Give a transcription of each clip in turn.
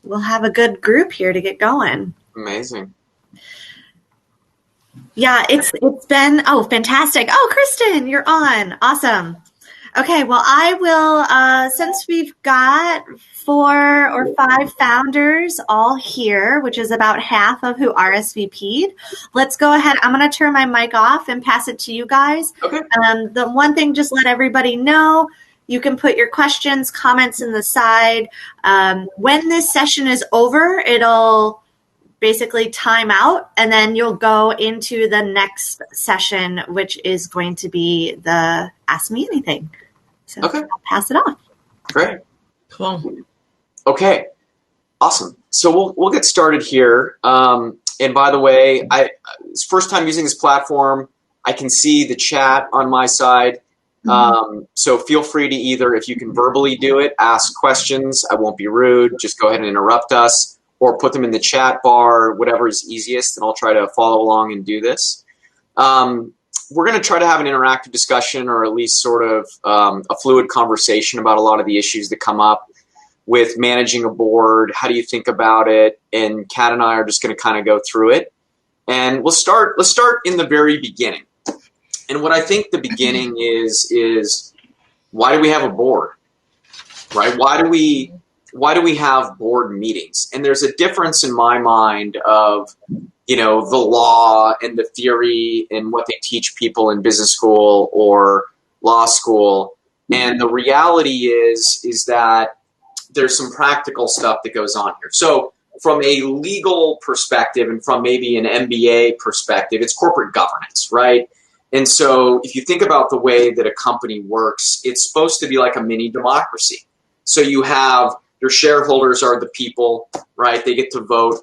we'll have a good group here to get going. Amazing. Yeah, it's been, fantastic. Oh, Kristen, you're on. Awesome. Okay, well, I will, since we've got 4 or 5 founders all here, which is about half of who RSVP'd, let's go ahead. I'm going to turn my mic off and pass it to you guys. Okay. The one thing, just let everybody know, you can put your questions, comments in the side. When this session is over, it'll basically time out, and then you'll go into the next session, which is going to be the Ask Me Anything. So okay. I'll pass it off. Great. Cool. Okay. Awesome. So we'll get started here. And by the way, it's first time using this platform. I can see the chat on my side. So feel free to either, if you can verbally do it, ask questions. I won't be rude. Just go ahead and interrupt us, or put them in the chat bar, whatever is easiest, and I'll try to follow along and do this. We're going to try to have an interactive discussion, or at least sort of a fluid conversation about a lot of the issues that come up with managing a board. How do you think about it? And Kat and I are just going to kind of go through it. And let's start in the very beginning. And what I think the beginning is why do we have a board, right? Why do we have board meetings? And there's a difference in my mind of, the law and the theory and what they teach people in business school or law school. And the reality is that there's some practical stuff that goes on here. So from a legal perspective and from maybe an MBA perspective, it's corporate governance, right? And so if you think about the way that a company works, it's supposed to be like a mini democracy. So you have your shareholders are the people, right? They get to vote.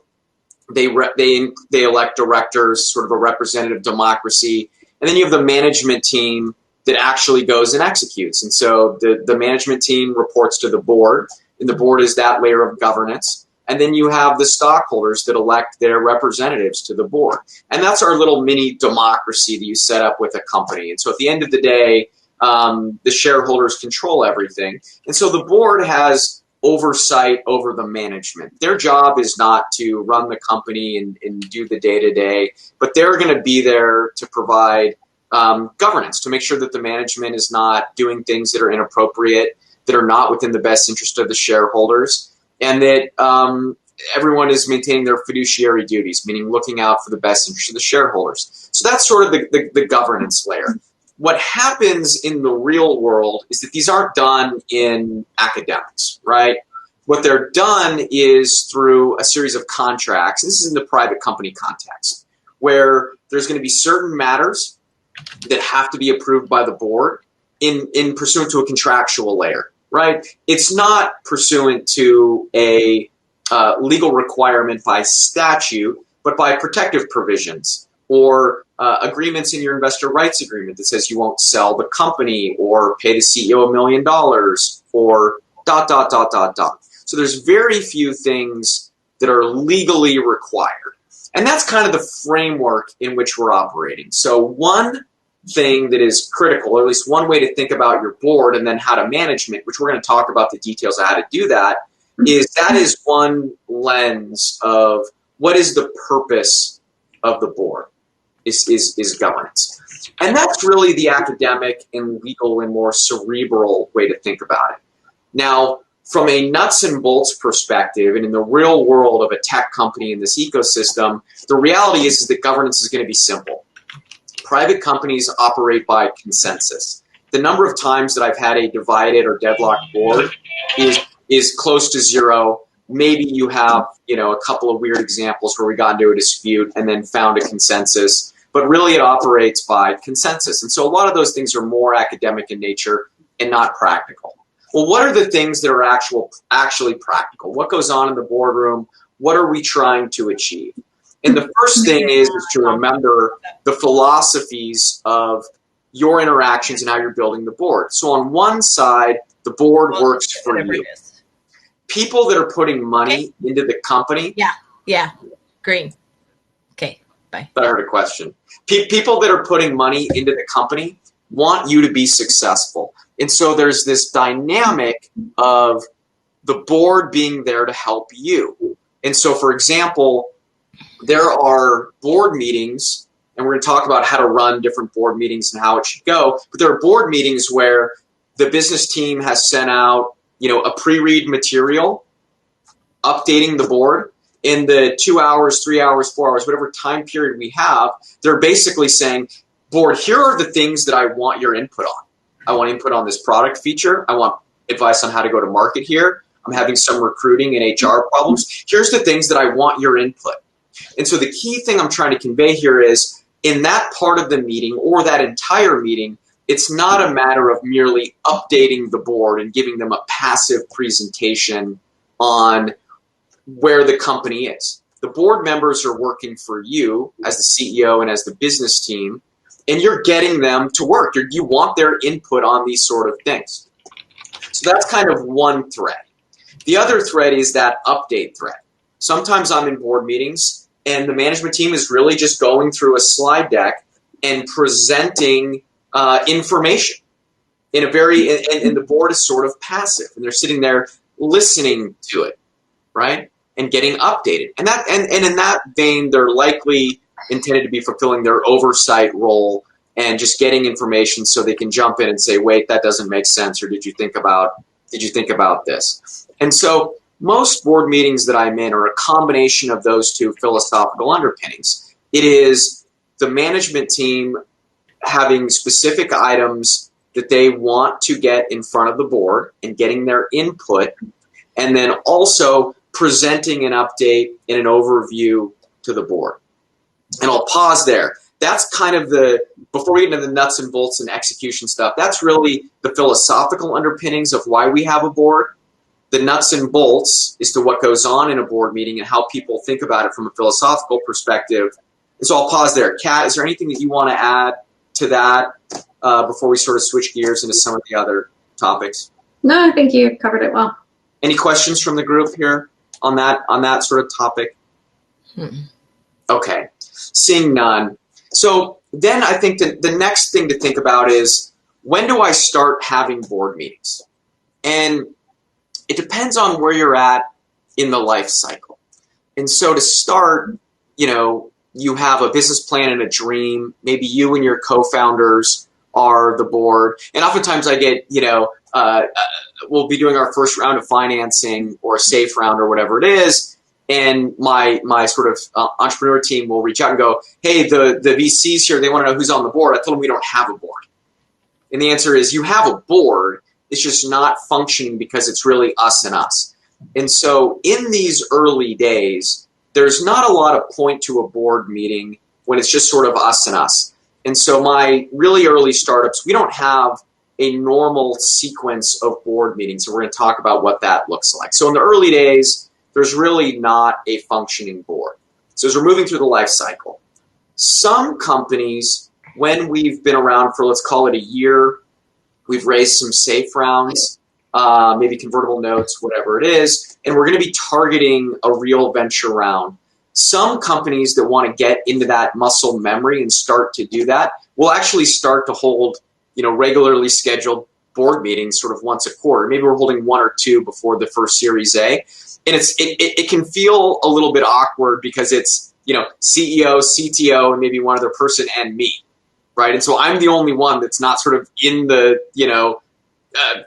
They elect directors, sort of a representative democracy. And then you have the management team that actually goes and executes. And so the management team reports to the board, and the board is that layer of governance. And then you have the stockholders that elect their representatives to the board. And that's our little mini democracy that you set up with a company. And so at the end of the day, the shareholders control everything. And so the board has oversight over the management. Their job is not to run the company and do the day-to-day, but they're going to be there to provide governance, to make sure that the management is not doing things that are inappropriate, that are not within the best interest of the shareholders, and that everyone is maintaining their fiduciary duties, meaning looking out for the best interest of the shareholders. So that's sort of the governance layer. What happens in the real world is that these aren't done in academics, right? What they're done is through a series of contracts. This is in the private company context, where there's going to be certain matters that have to be approved by the board in pursuant to a contractual layer, right? It's not pursuant to a legal requirement by statute, but by protective provisions or agreements in your investor rights agreement that says you won't sell the company or pay the CEO $1 million or ... So there's very few things that are legally required. And that's kind of the framework in which we're operating. So one thing that is critical, or at least one way to think about your board and then how to manage it, which we're going to talk about the details of how to do that is one lens of what is the purpose of the board is governance. And that's really the academic and legal and more cerebral way to think about it. Now, from a nuts and bolts perspective, and in the real world of a tech company in this ecosystem, the reality is that governance is going to be simple. Private companies operate by consensus. The number of times that I've had a divided or deadlocked board is close to zero. Maybe you have, a couple of weird examples where we got into a dispute and then found a consensus, but really it operates by consensus. And so a lot of those things are more academic in nature and not practical. Well, what are the things that are actually practical? What goes on in the boardroom? What are we trying to achieve? And the first thing is to remember the philosophies of your interactions and how you're building the board. So on one side, the board works for you. People that are putting money into the company. Yeah. Green. Okay, bye. I heard a question. People that are putting money into the company want you to be successful. And so there's this dynamic of the board being there to help you. And so, for example, there are board meetings, and we're going to talk about how to run different board meetings and how it should go. But there are board meetings where the business team has sent out, a pre-read material, updating the board in the 2 hours, 3 hours, 4 hours, whatever time period we have. They're basically saying, board, here are the things that I want your input on. I want input on this product feature. I want advice on how to go to market here. I'm having some recruiting and HR problems. Here's the things that I want your input. And so the key thing I'm trying to convey here is, in that part of the meeting or that entire meeting, it's not a matter of merely updating the board and giving them a passive presentation on where the company is. The board members are working for you as the CEO and as the business team, and you're getting them to work. You want their input on these sort of things. So that's kind of one thread. The other thread is that update thread. Sometimes I'm in board meetings and the management team is really just going through a slide deck and presenting information in a and the board is sort of passive, and they're sitting there listening to it, right? And getting updated. And in that vein, they're likely intended to be fulfilling their oversight role and just getting information so they can jump in and say, wait, that doesn't make sense, or did you think about this? And so most board meetings that I'm in are a combination of those two philosophical underpinnings. It is the management team having specific items that they want to get in front of the board and getting their input, and then also presenting an update and an overview to the board. And I'll pause there. That's kind of before we get into the nuts and bolts and execution stuff, that's really the philosophical underpinnings of why we have a board. The nuts and bolts is to what goes on in a board meeting and how people think about it from a philosophical perspective. And so I'll pause there. Kat, is there anything that you want to add to that before we sort of switch gears into some of the other topics? No, I think you covered it well. Any questions from the group here on that sort of topic? Okay, seeing none. So then I think that the next thing to think about is, when do I start having board meetings? And it depends on where you're at in the life cycle. And so to start, you have a business plan and a dream. Maybe you and your co-founders are the board. And oftentimes I get, we'll be doing our first round of financing or a safe round or whatever it is. And my sort of entrepreneur team will reach out and go, hey, the VCs here, they want to know who's on the board. I told them we don't have a board. And the answer is, you have a board. It's just not functioning because it's really us and us. And so in these early days, there's not a lot of point to a board meeting when it's just sort of us and us. And so my really early startups, we don't have a normal sequence of board meetings. So we're going to talk about what that looks like. So in the early days, there's really not a functioning board. So as we're moving through the life cycle, some companies, when we've been around for, let's call it a year, we've raised some safe rounds, maybe convertible notes, whatever it is, and we're going to be targeting a real venture round. Some companies that want to get into that muscle memory and start to do that will actually start to hold, regularly scheduled board meetings sort of once a quarter. Maybe we're holding one or two before the first Series A. And it can feel a little bit awkward because it's, CEO, CTO, and maybe one other person and me, right? And so I'm the only one that's not sort of in the,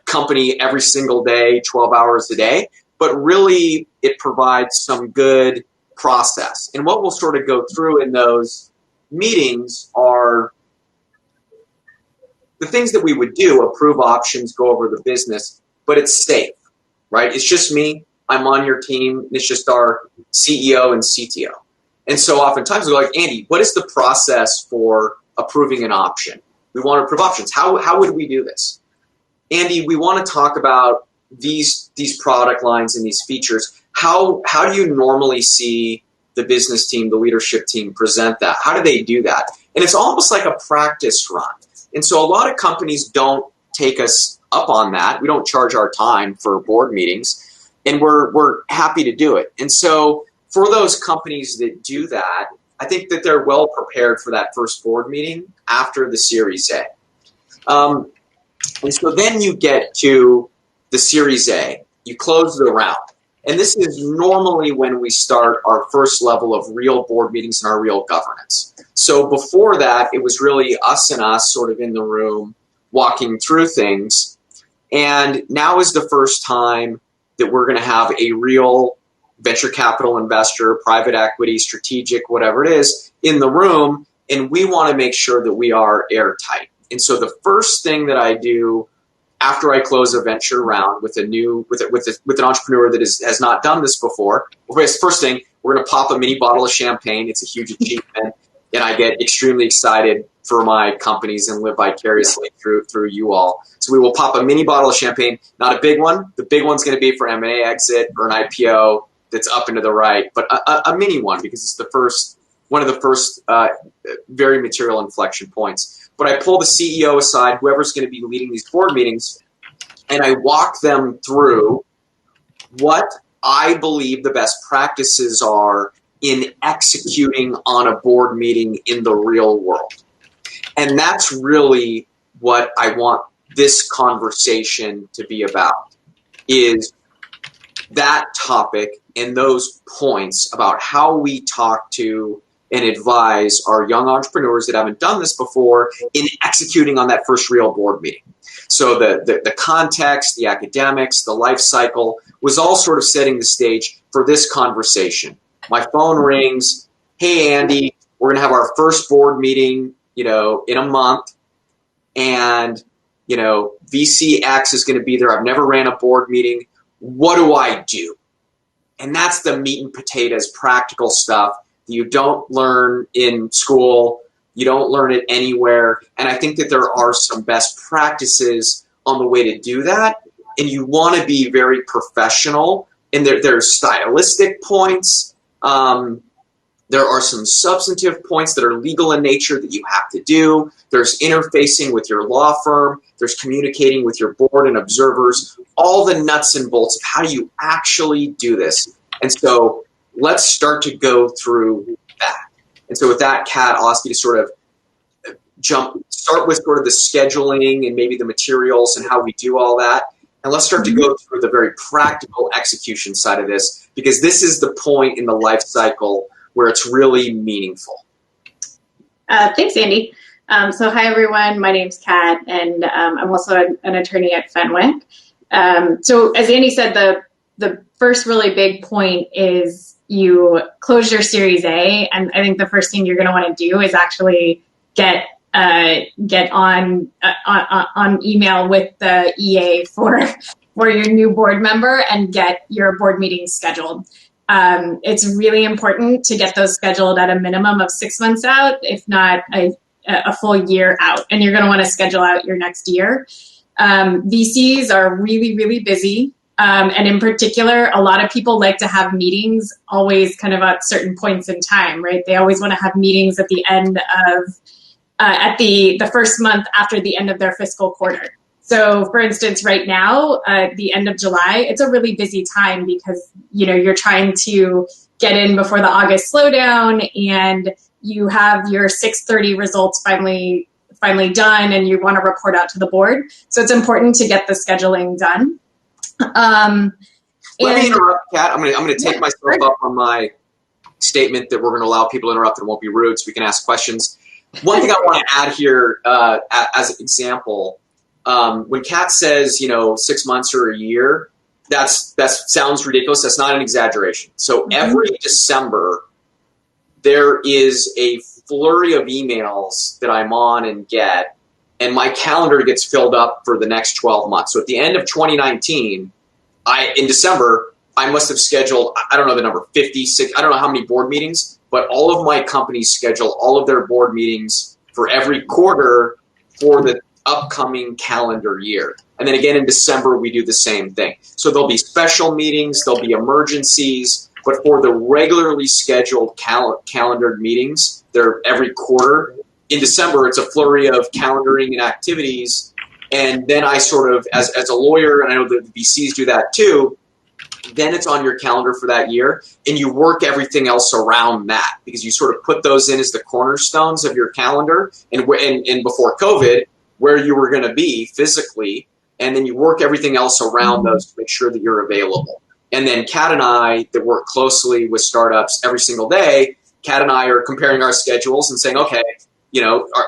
company every single day, 12 hours a day. But really, it provides some good process. And what we'll sort of go through in those meetings are the things that we would do: approve options, go over the business, but it's safe, right? It's just me. I'm on your team. It's just our CEO and CTO. And so oftentimes we go like, Andy, what is the process for approving an option? We want to approve options. How would we do this? Andy, we want to talk about these product lines and these features. How do you normally see the business team, the leadership team present that? How do they do that? And it's almost like a practice run. And so a lot of companies don't take us up on that. We don't charge our time for board meetings. And we're happy to do it. And so for those companies that do that, I think that they're well prepared for that first board meeting after the Series A. And so then you get to the Series A. you close the round. And this is normally when we start our first level of real board meetings and our real governance. So before that, it was really us and us sort of in the room walking through things. And now is the first time that we're going to have a real venture capital investor, private equity, strategic, whatever it is, in the room. And we want to make sure that we are airtight. And so the first thing that I do after I close a venture round with an entrepreneur that has not done this before, first thing, we're going to pop a mini bottle of champagne. It's a huge achievement, and I get extremely excited for my companies and live vicariously through you all. So we will pop a mini bottle of champagne, not a big one. The big one's going to be for M&A exit or an IPO that's up and to the right, but a mini one because it's one of the first very material inflection points. But I pull the CEO aside, whoever's going to be leading these board meetings, and I walk them through what I believe the best practices are in executing on a board meeting in the real world. And that's really what I want this conversation to be about, is that topic and those points about how we talk to and advise our young entrepreneurs that haven't done this before in executing on that first real board meeting. So the context, the academics, the life cycle was all sort of setting the stage for this conversation. My phone rings. Hey, Andy, we're going to have our first board meeting, in a month. And, VC X is going to be there. I've never ran a board meeting. What do I do? And that's the meat and potatoes, practical stuff that you don't learn in school. You don't learn it anywhere. And I think that there are some best practices on the way to do that. And you want to be very professional. And there's stylistic points. There are some substantive points that are legal in nature that you have to do. There's interfacing with your law firm. There's communicating with your board and observers. All the nuts and bolts of how do you actually do this. And so let's start to go through that. And so with that, Kat, I'll ask you to sort of start with sort of the scheduling and maybe the materials and how we do all that. And let's start to go through the very practical execution side of this, because this is the point in the life cycle where it's really meaningful. Thanks, Andy. So hi, everyone. My name's Kat, and I'm also an attorney at Fenwick. So as Andy said, the first really big point is you close your Series A, and I think the first thing you're going to want to do is actually get on email with the EA for your new board member and get your board meetings scheduled. It's really important to get those scheduled at a minimum of 6 months out, if not a full year out, and you're going to want to schedule out your next year. VCs are really, really busy. And in particular, a lot of people like to have meetings always kind of at certain points in time, right? They always want to have meetings at the end of, at the first month after the end of their fiscal quarter. So for instance, right now, the end of July, it's a really busy time because, you're trying to get in before the August slowdown and you have your 6:30 results finally done and you want to report out to the board. So it's important to get the scheduling done. Let me interrupt, Kat. I'm going to take myself up on my statement that we're going to allow people to interrupt and won't be rude, so we can ask questions. One thing I want to add here as an example, when Kat says 6 months or a year, that sounds ridiculous. That's not an exaggeration. So every December, there is a flurry of emails that I'm on and get, and my calendar gets filled up for the next 12 months. So at the end of 2019, in December, I must have scheduled, I don't know the number, 56, I don't know how many board meetings, but all of my companies schedule all of their board meetings for every quarter for the upcoming calendar year. And then again in December, we do the same thing. So there'll be special meetings, there'll be emergencies, but for the regularly scheduled calendared meetings, they're every quarter. In December, it's a flurry of calendaring and activities. And then I sort of, as a lawyer, and I know the VCs do that too, then it's on your calendar for that year, and you work everything else around that because you sort of put those in as the cornerstones of your calendar. And before COVID, where you were going to be physically, and then you work everything else around those to make sure that you're available. And then Kat and I that work closely with startups every single day, Kat and I are comparing our schedules and saying, okay,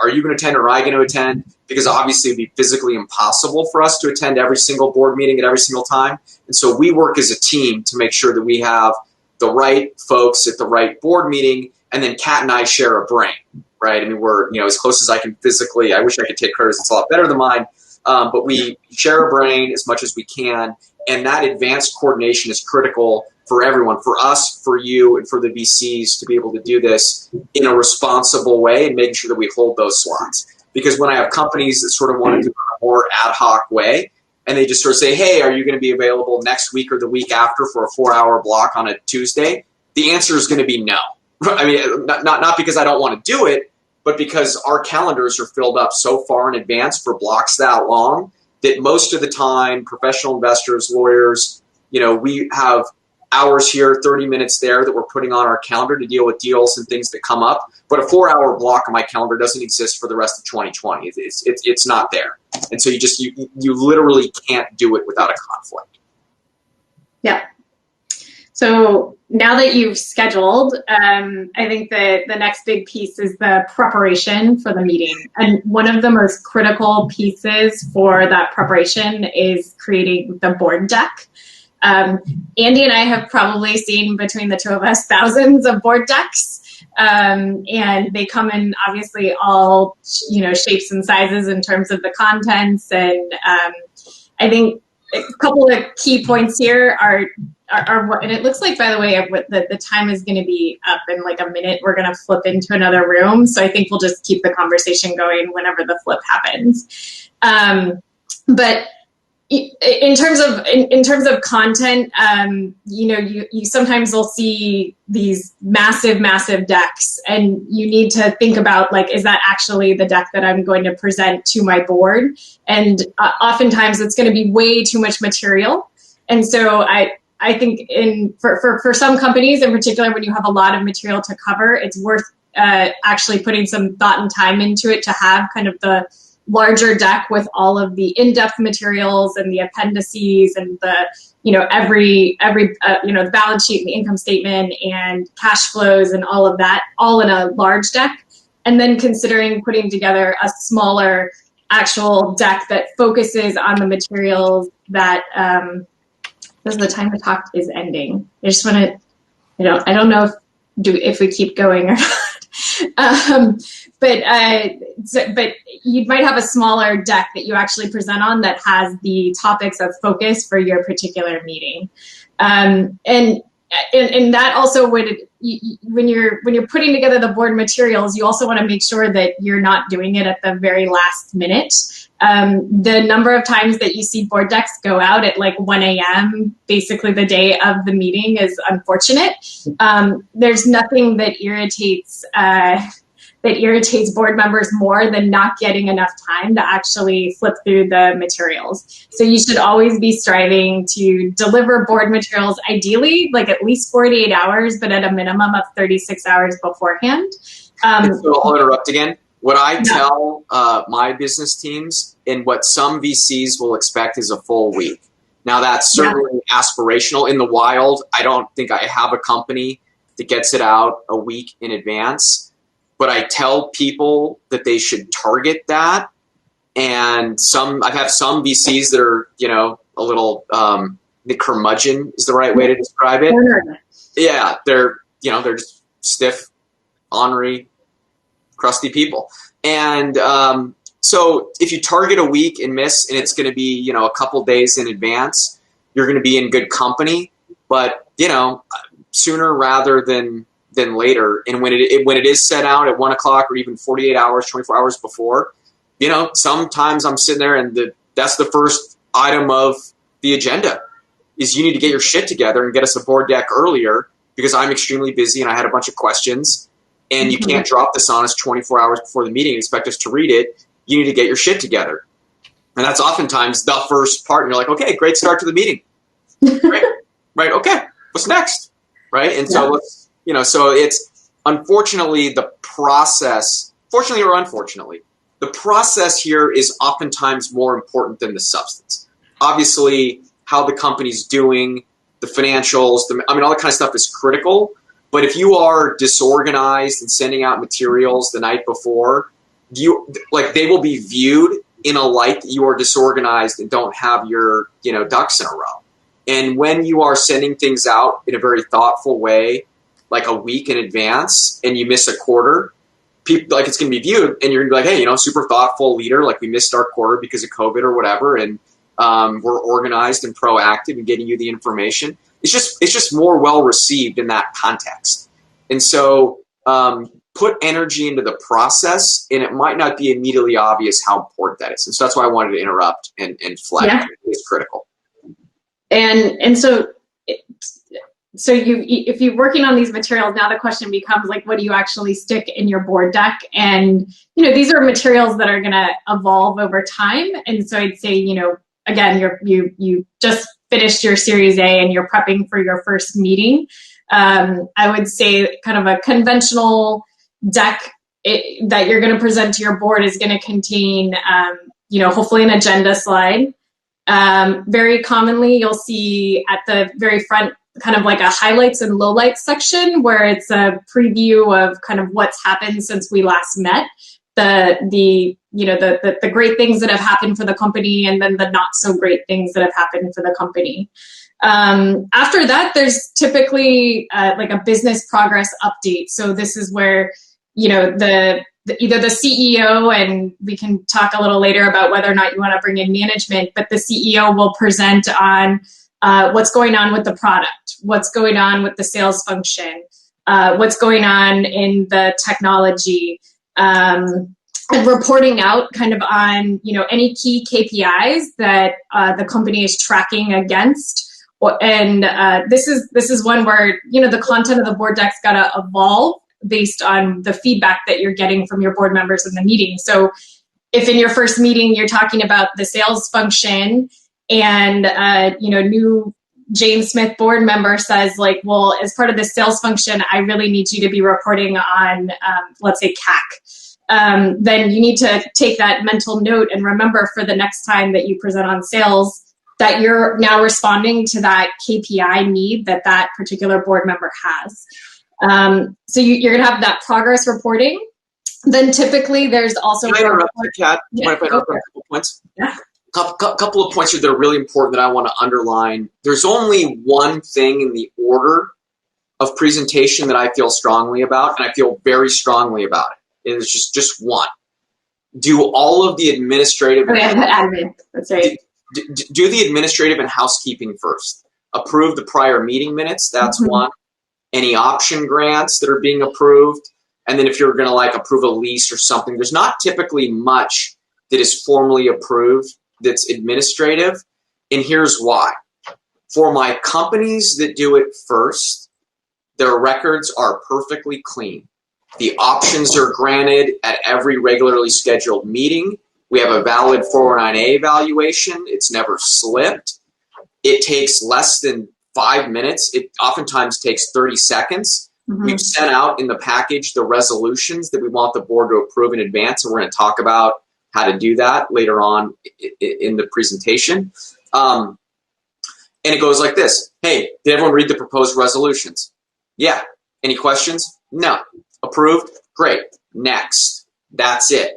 are you going to attend or am I going to attend? Because obviously it'd be physically impossible for us to attend every single board meeting at every single time. And so we work as a team to make sure that we have the right folks at the right board meeting. And then Kat and I share a brain, right? I mean, we're, as close as I can physically. I wish I could take hers. It's a lot better than mine. But we share a brain as much as we can. And that advanced coordination is critical for everyone, for us, for you, and for the VCs to be able to do this in a responsible way and making sure that we hold those slots. Because when I have companies that sort of want to do it in a more ad hoc way, and they just sort of say, hey, are you going to be available next week or the week after for a 4-hour block on a Tuesday? The answer is going to be no. I mean, not because I don't want to do it, but because our calendars are filled up so far in advance for blocks that long that most of the time, professional investors, lawyers, we have hours here, 30 minutes there that we're putting on our calendar to deal with deals and things that come up. But a 4-hour block on my calendar doesn't exist for the rest of 2020. It's not there. And so you literally can't do it without a conflict. Yeah. So now that you've scheduled, I think the next big piece is the preparation for the meeting. And one of the most critical pieces for that preparation is creating the board deck. Andy and I have probably seen between the two of us thousands of board decks, and they come in obviously all shapes and sizes in terms of the contents. And I think a couple of key points here are and it looks like, by the way, the time is going to be up in like a minute. We're going to flip into another room, so I think we'll just keep the conversation going whenever the flip happens. But in terms of content, you sometimes will see these massive decks, and you need to think about, like, is that actually the deck that I'm going to present to my board? And oftentimes it's going to be way too much material. And so I think for some companies in particular, when you have a lot of material to cover, it's worth actually putting some thought and time into it to have kind of the larger deck with all of the in-depth materials and the appendices and the every the balance sheet and the income statement and cash flows and all of that all in a large deck, and then considering putting together a smaller actual deck that focuses on the materials that because the time to talk is ending. I just want to I don't know if we keep going or not. But you might have a smaller deck that you actually present on that has the topics of focus for your particular meeting, and that also when you're putting together the board materials, you also want to make sure that you're not doing it at the very last minute. The number of times that you see board decks go out at like 1 a.m., basically the day of the meeting, is unfortunate. There's nothing that irritates board members more than not getting enough time to actually flip through the materials. So you should always be striving to deliver board materials, ideally like at least 48 hours, but at a minimum of 36 hours beforehand. So I'll interrupt again. What I tell my business teams, and what some VCs will expect, is a full week. Now, that's certainly aspirational. In the wild, I don't think I have a company that gets it out a week in advance. But I tell people that they should target that. And I have some VCs that are, a little, the curmudgeon is the right way to describe it. Yeah, they're just stiff, ornery, crusty people. And so if you target a week and miss, and it's going to be, a couple days in advance, you're going to be in good company. But, sooner rather than later. And when it is set out at 1 o'clock or even 48 hours, 24 hours before, sometimes I'm sitting there and that's the first item of the agenda is you need to get your shit together and get us a board deck earlier because I'm extremely busy and I had a bunch of questions, and you can't drop this on us 24 hours before the meeting and expect us to read it. You need to get your shit together. And that's oftentimes the first part. And you're like, okay, great start to the meeting. Right? Right. Okay. What's next? Right. And so so it's unfortunately the process, fortunately or unfortunately, the process here is oftentimes more important than the substance. Obviously, how the company's doing, the financials, all that kind of stuff is critical. But if you are disorganized and sending out materials the night before, they will be viewed in a light that you are disorganized and don't have your ducks in a row. And when you are sending things out in a very thoughtful way, like a week in advance, and you miss a quarter, people it's going to be viewed, and you're going to be like, hey, super thoughtful leader, like we missed our quarter because of COVID or whatever, and we're organized and proactive in getting you the information. It's just more well received in that context. And so put energy into the process, and it might not be immediately obvious how important that is. And so that's why I wanted to interrupt and flag it's critical. And so if you're working on these materials, now the question becomes like, what do you actually stick in your board deck? And these are materials that are going to evolve over time. And so I'd say, again, you just finished your Series A and you're prepping for your first meeting. I would say kind of a conventional deck that you're going to present to your board is going to contain, hopefully an agenda slide. Very commonly, you'll see at the very front kind of like a highlights and lowlights section where it's a preview of kind of what's happened since we last met, the great things that have happened for the company, and then the not so great things that have happened for the company. After that, there's typically like a business progress update. So this is where either the CEO, and we can talk a little later about whether or not you want to bring in management, but the CEO will present on what's going on with the product, what's going on with the sales function, what's going on in the technology, and reporting out kind of on any key KPIs that the company is tracking against. And this is one where the content of the board deck's got to evolve based on the feedback that you're getting from your board members in the meeting. So if in your first meeting you're talking about the sales function, and new James Smith board member says like, well, as part of the sales function, I really need you to be reporting on, let's say CAC. Then you need to take that mental note and remember for the next time that you present on sales that you're now responding to that KPI need that particular board member has. So you're going to have that progress reporting. Then typically there's also... Can I interrupt you, Kat? Yeah, Mind if I interrupt a couple points? Yeah. Couple of points here that are really important that I want to underline. There's only one thing in the order of presentation that I feel strongly about, and I feel very strongly about it. It's just one. Do all of the administrative... admin. That's right. Do the administrative and housekeeping first. Approve the prior meeting minutes. That's one. Any option grants that are being approved. And then if you're going to approve a lease or something, there's not typically much that is formally approved that's administrative. And here's why. For my companies that do it first, their records are perfectly clean. The options are granted at every regularly scheduled meeting. We have a valid 409A evaluation. It's never slipped. It takes less than 5 minutes. It oftentimes takes 30 seconds. We've sent out in the package the resolutions that we want the board to approve in advance, and we're going to talk about how to do that later on in the presentation. And it goes like this. Hey, did everyone read the proposed resolutions? Yeah. Any questions? No. Approved? Great. Next. That's it.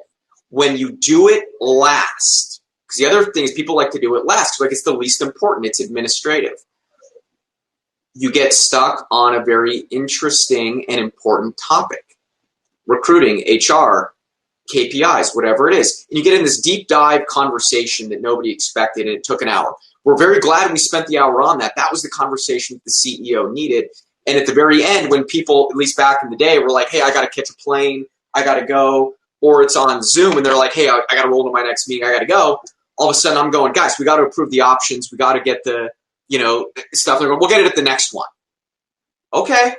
When you do it last, because the other thing is people like to do it last, like it's the least important, it's administrative. You get stuck on a very interesting and important topic. Recruiting, HR, KPIs, whatever it is. And you get in this deep dive conversation that nobody expected, and it took an hour. We're very glad we spent the hour on that. That was the conversation that the CEO needed. And at the very end, when people, at least back in the day, were like, hey, I got to catch a plane, I got to go, or it's on Zoom and they're like, hey, I got to roll to my next meeting, I got to go. All of a sudden I'm going, guys, we got to approve the options. We got to get the, stuff. They're going, we'll get it at the next one. Okay.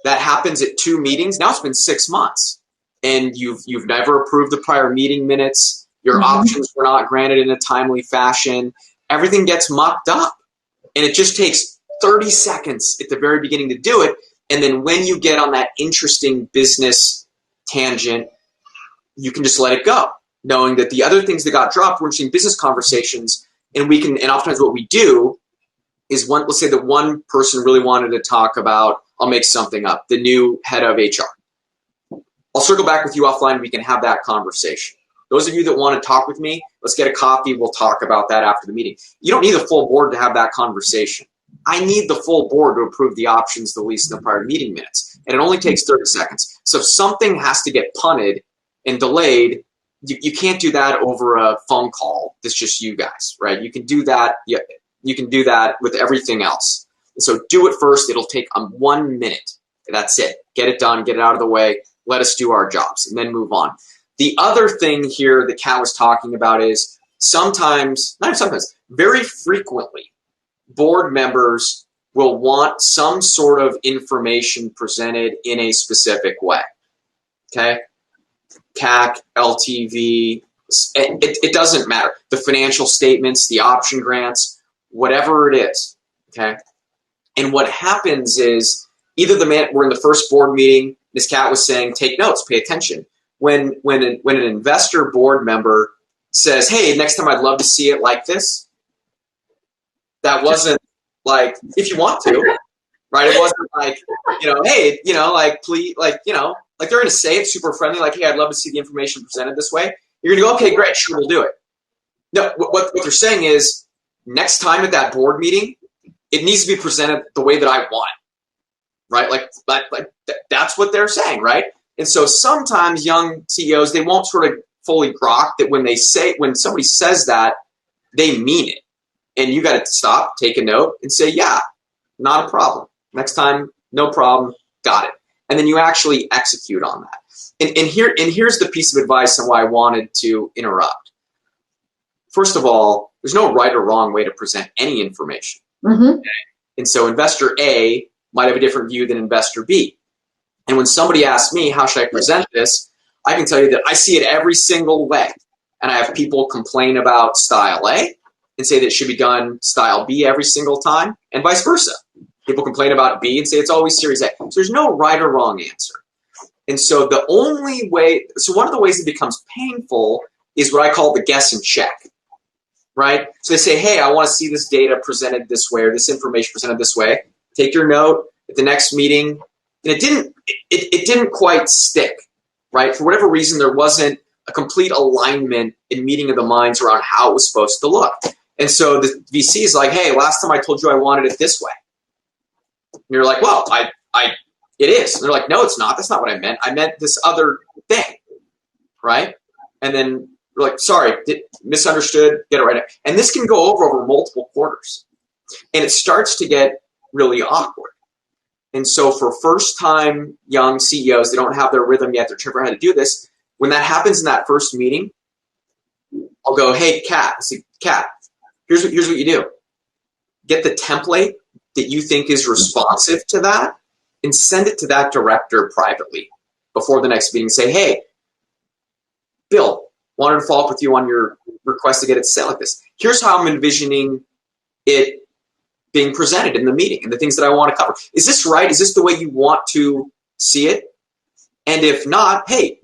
That happens at 2 meetings. Now it's been 6 months and you've never approved the prior meeting minutes. Your options were not granted in a timely fashion. Everything gets mucked up and it just takes 30 seconds at the very beginning to do it. And then when you get on that interesting business tangent, you can just let it go, knowing that the other things that got dropped were interesting business conversations. And oftentimes what we do is let's say that one person really wanted to talk about, I'll make something up, the new head of HR. I'll circle back with you offline and we can have that conversation. Those of you that want to talk with me, let's get a coffee. We'll talk about that after the meeting. You don't need the full board to have that conversation. I need the full board to approve the options, the lease, and the prior meeting minutes. And it only takes 30 seconds. So if something has to get punted and delayed, you can't do that over a phone call. It's just you guys, right? You can do that. You can do that with everything else. And so do it first. It'll take 1 minute. That's it. Get it done. Get it out of the way. Let us do our jobs and then move on. The other thing here that Kat was talking about is very frequently, board members will want some sort of information presented in a specific way. Okay? CAC, LTV, it doesn't matter. The financial statements, the option grants, whatever it is. Okay? And what happens is either we're in the first board meeting, Ms. Kat was saying, take notes, pay attention. When an investor board member says, hey, next time I'd love to see it like this, that wasn't like, if you want to, right? It wasn't like, hey, please, they're going to say it super friendly, like, hey, I'd love to see the information presented this way. You're going to go, okay, great, sure, we'll do it. No, what they're saying is, next time at that board meeting, it needs to be presented the way that I want, right? Like that's what they're saying, right? And so sometimes young CEOs, they won't sort of fully grok that when somebody says that, they mean it. And you got to stop, take a note, and say, yeah, not a problem. Next time, no problem, got it. And then you actually execute on that. And here's the piece of advice on why I wanted to interrupt. First of all, there's no right or wrong way to present any information. Mm-hmm. Okay? And so investor A might have a different view than investor B. And when somebody asks me, how should I present this? I can tell you that I see it every single way. And I have people complain about style A and say that it should be done style B every single time, and vice versa. People complain about B and say it's always series A. So there's no right or wrong answer. And so one of the ways it becomes painful is what I call the guess and check, right? So they say, hey, I want to see this data presented this way or this information presented this way. Take your note at the next meeting. And it didn't quite stick, right? For whatever reason, there wasn't a complete alignment in meeting of the minds around how it was supposed to look. And so the VC is like, hey, last time I told you I wanted it this way. And you're like, well, it is. And they're like, no, it's not. That's not what I meant. I meant this other thing, right? And then we're like, sorry, misunderstood, get it right. And this can go over multiple quarters. And it starts to get really awkward. And so for first-time young CEOs, they don't have their rhythm yet. They're trying to figure out how to do this. When that happens in that first meeting, I'll go, hey, Kat, here's what you do. Get the template that you think is responsive to that and send it to that director privately before the next meeting. Say, hey, Bill, wanted to follow up with you on your request to get it set like this. Here's how I'm envisioning it being presented in the meeting and the things that I want to cover. Is this right? Is this the way you want to see it? And if not, hey,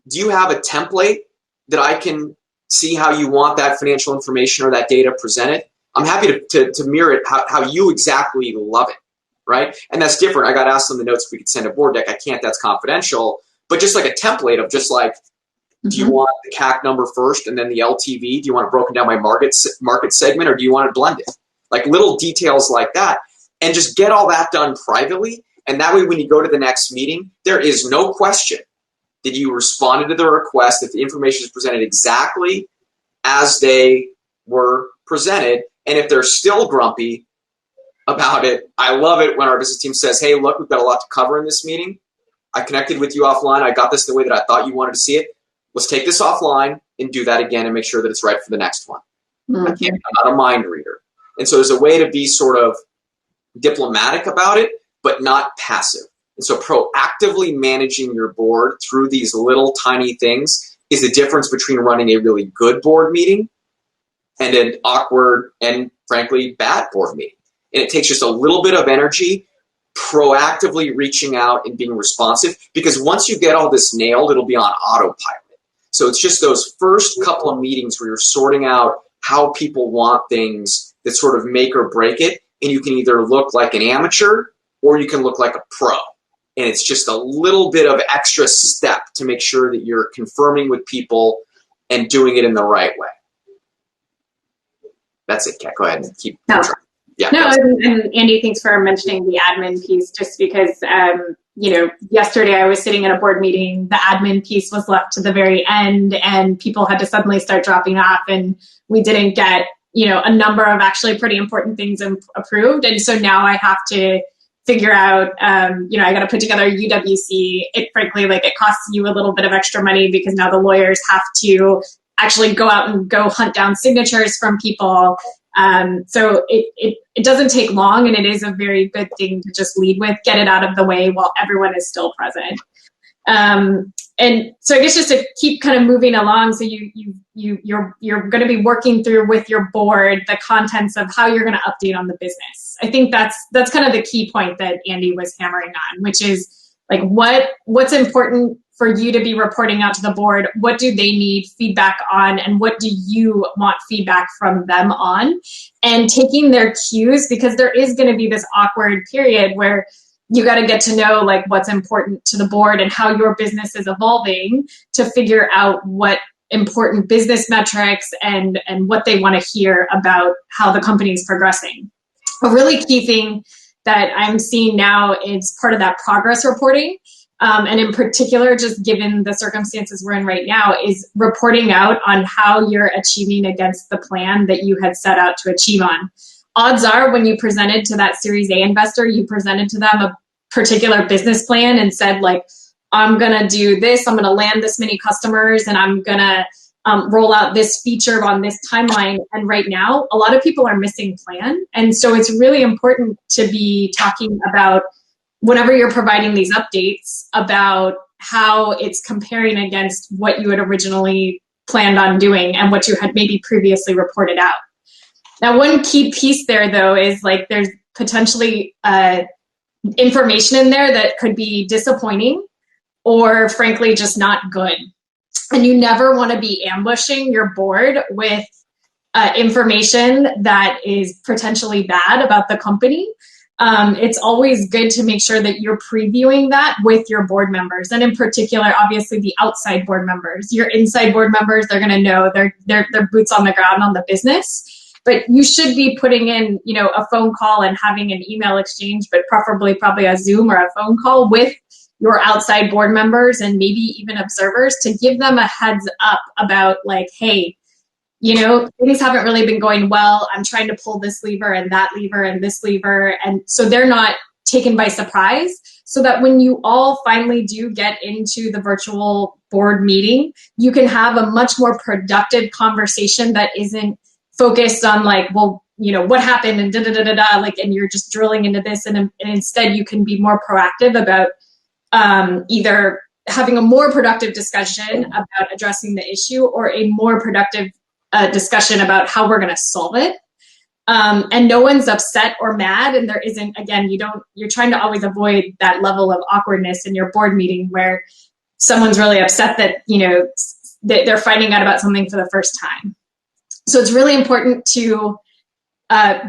do you have a template that I can see how you want that financial information or that data presented? I'm happy to mirror it how you exactly love it, right? And that's different. I got asked on the notes if we could send a board deck. I can't, that's confidential. But just like a template of just like, do you want the CAC number first and then the LTV? Do you want it broken down by market segment, or do you want it blended? Like little details like that, and just get all that done privately. And that way, when you go to the next meeting, there is no question that you responded to the request, that the information is presented exactly as they were presented. And if they're still grumpy about it, I love it when our business team says, hey, look, we've got a lot to cover in this meeting. I connected with you offline. I got this the way that I thought you wanted to see it. Let's take this offline and do that again and make sure that it's right for the next one. I'm not a mind reader. And so there's a way to be sort of diplomatic about it, but not passive. And so proactively managing your board through these little tiny things is the difference between running a really good board meeting and an awkward and, frankly, bad board meeting. And it takes just a little bit of energy, proactively reaching out and being responsive, because once you get all this nailed, it'll be on autopilot. So it's just those first couple of meetings where you're sorting out how people want things that sort of make or break it. And you can either look like an amateur or you can look like a pro. And it's just a little bit of extra step to make sure that you're confirming with people and doing it in the right way. That's it, Kat. Go ahead and keep trying. Yeah. No, and Andy, thanks for mentioning the admin piece, just because, yesterday I was sitting in a board meeting, the admin piece was left to the very end and people had to suddenly start dropping off and we didn't get, a number of actually pretty important things approved. And so now I have to figure out, I got to put together a UWC. It frankly, it costs you a little bit of extra money because now the lawyers have to actually go out and go hunt down signatures from people. So it doesn't take long, and it is a very good thing to just lead with, get it out of the way while everyone is still present. And so I guess just to keep kind of moving along, so you're going to be working through with your board the contents of how you're going to update on the business. I think that's kind of the key point that Andy was hammering on, which is what's important for you to be reporting out to the board. What do they need feedback on, and what do you want feedback from them on? And taking their cues, because there is going to be this awkward period where you got to get to know what's important to the board and how your business is evolving to figure out what important business metrics and what they want to hear about how the company is progressing. A really key thing that I'm seeing now is part of that progress reporting. And in particular, just given the circumstances we're in right now, is reporting out on how you're achieving against the plan that you had set out to achieve on. Odds are when you presented to that Series A investor, you presented to them a particular business plan and said, I'm going to do this, I'm going to land this many customers, and I'm going to roll out this feature on this timeline. And right now, a lot of people are missing plan. And so it's really important to be talking about, whenever you're providing these updates, about how it's comparing against what you had originally planned on doing and what you had maybe previously reported out. Now, one key piece there, though, is there's potentially information in there that could be disappointing or frankly just not good. And you never want to be ambushing your board with information that is potentially bad about the company. It's always good to make sure that you're previewing that with your board members, and in particular, obviously, the outside board members. Your inside board members, they're going to know they're boots on the ground on the business. But you should be putting in, a phone call and having an email exchange, but preferably probably a Zoom or a phone call with your outside board members and maybe even observers to give them a heads up about hey, things haven't really been going well. I'm trying to pull this lever and that lever and this lever. And so they're not taken by surprise, so that when you all finally do get into the virtual board meeting, you can have a much more productive conversation that isn't focused on what happened and and you're just drilling into this. And instead you can be more proactive about either having a more productive discussion about addressing the issue or a more productive discussion about how we're going to solve it. And no one's upset or mad. And there isn't, again, you're trying to always avoid that level of awkwardness in your board meeting where someone's really upset that, they're finding out about something for the first time. So it's really important to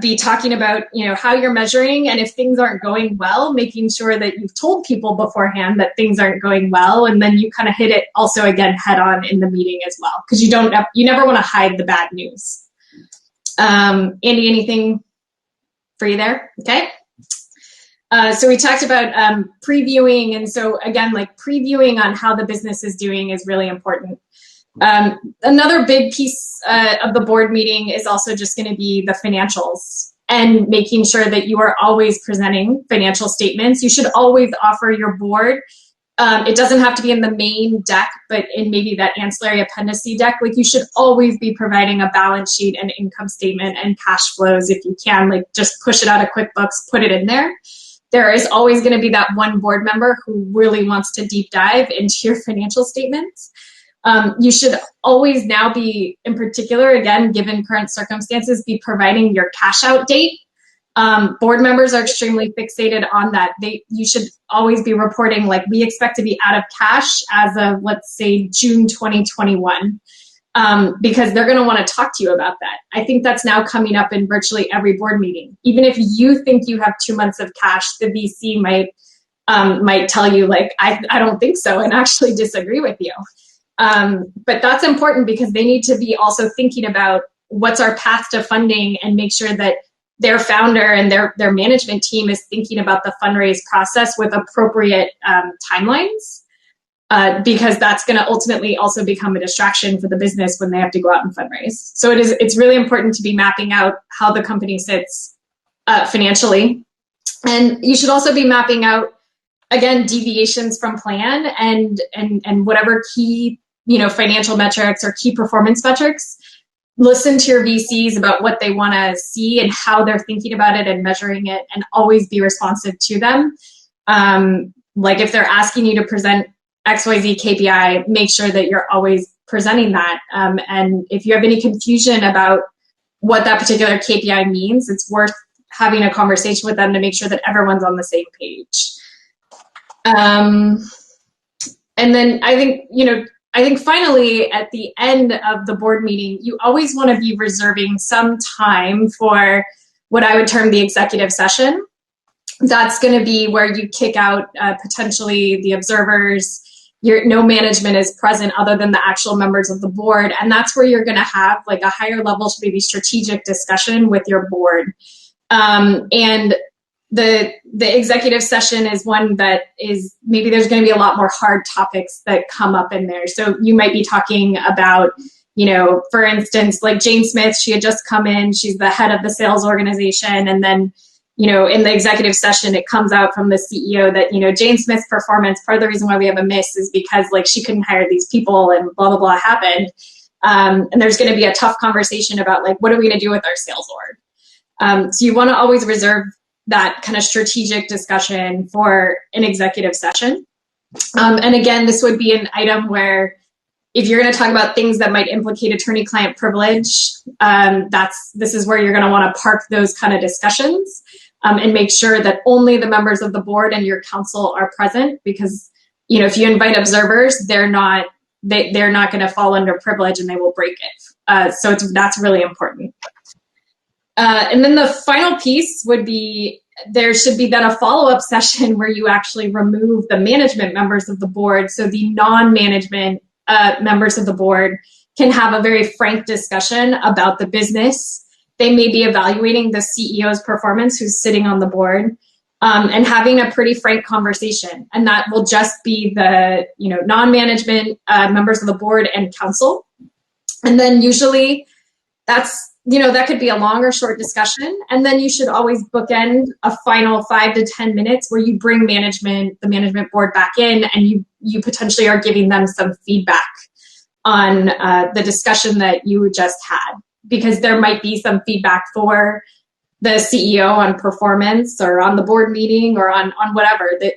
be talking about, how you're measuring, and if things aren't going well, making sure that you've told people beforehand that things aren't going well, and then you kind of hit it also again head on in the meeting as well, because you never want to hide the bad news. Andy, anything for you there? Okay. So we talked about previewing, and so again, previewing on how the business is doing is really important. Another big piece of the board meeting is also just going to be the financials and making sure that you are always presenting financial statements. You should always offer your board. It doesn't have to be in the main deck, but in maybe that ancillary appendice deck. You should always be providing a balance sheet and income statement and cash flows if you can. Just push it out of QuickBooks, put it in there. There is always going to be that one board member who really wants to deep dive into your financial statements. You should always now be, in particular, again, given current circumstances, be providing your cash out date Board members are extremely fixated on that. You should always be reporting, like, we expect to be out of cash as of, let's say, June 2021, because they're going to want to talk to you about that. I think that's now coming up in virtually every board meeting. Even if you think you have 2 months of cash, the VC might tell you, like, I don't think so, and actually disagree with you. But that's important because they need to be also thinking about what's our path to funding and make sure that their founder and their management team is thinking about the fundraise process with appropriate timelines, because that's going to ultimately also become a distraction for the business when they have to go out and fundraise. So it's really important to be mapping out how the company sits financially. And you should also be mapping out, again, deviations from plan and whatever key, financial metrics or key performance metrics. Listen to your VCs about what they want to see and how they're thinking about it and measuring it, and always be responsive to them. Like if they're asking you to present XYZ KPI, make sure that you're always presenting that. And if you have any confusion about what that particular KPI means, it's worth having a conversation with them to make sure that everyone's on the same page. And then I think finally, at the end of the board meeting, you always want to be reserving some time for what I would term the executive session. That's going to be where you kick out potentially the observers. No management is present other than the actual members of the board. And that's where you're going to have like a higher level, maybe strategic discussion with your board. And the executive session is one that is, maybe there's going to be a lot more hard topics that come up in there. So you might be talking about, for instance, like Jane Smith, she had just come in, she's the head of the sales organization. And then, in the executive session, it comes out from the CEO that, Jane Smith's performance, part of the reason why we have a miss is because like she couldn't hire these people and blah, blah, blah happened. And there's going to be a tough conversation about like, what are we going to do with our sales org? So you want to always reserve that kind of strategic discussion for an executive session. And again, this would be an item where if you're going to talk about things that might implicate attorney-client privilege, this is where you're going to want to park those kind of discussions and make sure that only the members of the board and your counsel are present, because if you invite observers, they're not going to fall under privilege and they will break it. So that's really important. And then the final piece would be, there should be then a follow-up session where you actually remove the management members of the board. So the non-management members of the board can have a very frank discussion about the business. They may be evaluating the CEO's performance who's sitting on the board, and having a pretty frank conversation. And that will just be the non-management members of the board and counsel. And then usually that could be a long or short discussion. And then you should always bookend a final 5 to 10 minutes where you bring the management board back in, and you potentially are giving them some feedback on the discussion that you just had, because there might be some feedback for the CEO on performance or on the board meeting or on whatever that,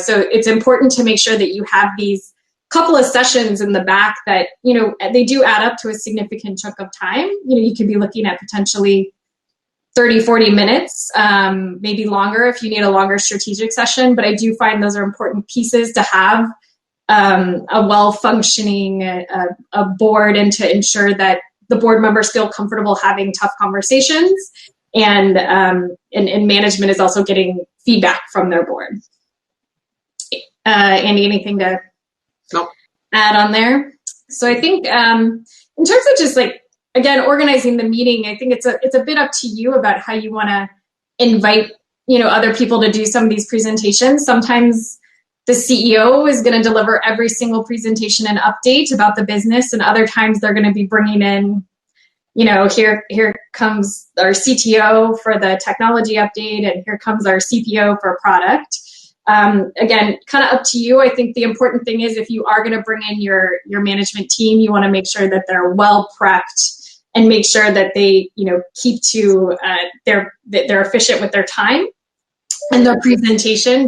so it's important to make sure that you have these couple of sessions in the back that, they do add up to a significant chunk of time. You could be looking at potentially 30, 40 minutes, maybe longer if you need a longer strategic session. But I do find those are important pieces to have a well-functioning a board, and to ensure that the board members feel comfortable having tough conversations, and management is also getting feedback from their board. Andy, anything to add on there? So I think in terms of just like, again, organizing the meeting, I think it's a bit up to you about how you want to invite other people to do some of these presentations. Sometimes the CEO is going to deliver every single presentation and update about the business, and other times they're going to be bringing in, here comes our CTO for the technology update, and here comes our CPO for product. Again, kind of up to you. I think the important thing is, if you are going to bring in your management team, you want to make sure that they're well prepped and make sure that they, keep to they're efficient with their time and their presentation,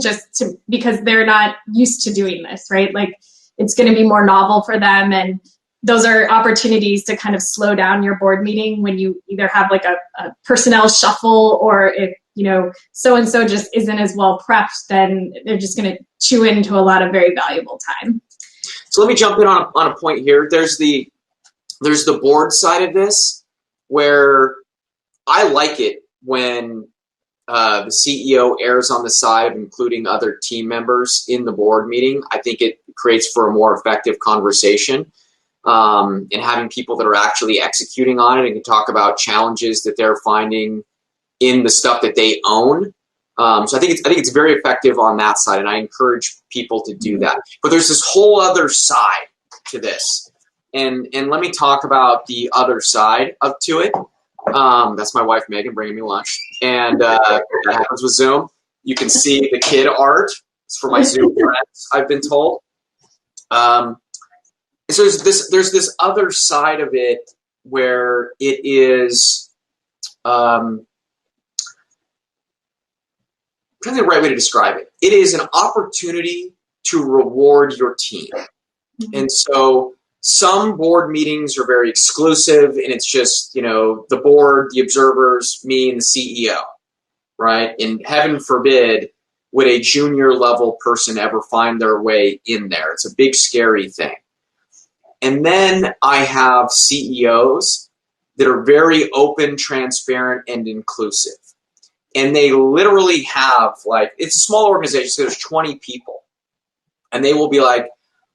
because they're not used to doing this, right? Like, it's going to be more novel for them, and those are opportunities to kind of slow down your board meeting when you either have like a personnel shuffle, or if, so-and-so just isn't as well prepped, then they're just going to chew into a lot of very valuable time. So let me jump in on a point here. There's the board side of this, where I like it when the CEO errs on the side of including other team members in the board meeting. I think it creates for a more effective conversation, and having people that are actually executing on it and can talk about challenges that they're finding in the stuff that they own. So I think it's very effective on that side, and I encourage people to do that. But there's this whole other side to this, and let me talk about the other side to it. That's my wife Megan bringing me lunch, and that happens with Zoom. You can see the kid art. It's for my Zoom friends, I've been told. So there's this other side of it where it is. I'm trying to the right way to describe it. It is an opportunity to reward your team. And so some board meetings are very exclusive, and it's just, the board, the observers, me, and the CEO, right? And heaven forbid would a junior level person ever find their way in there. It's a big, scary thing. And then I have CEOs that are very open, transparent, and inclusive. And they literally have, it's a small organization, so there's 20 people. And they will be like,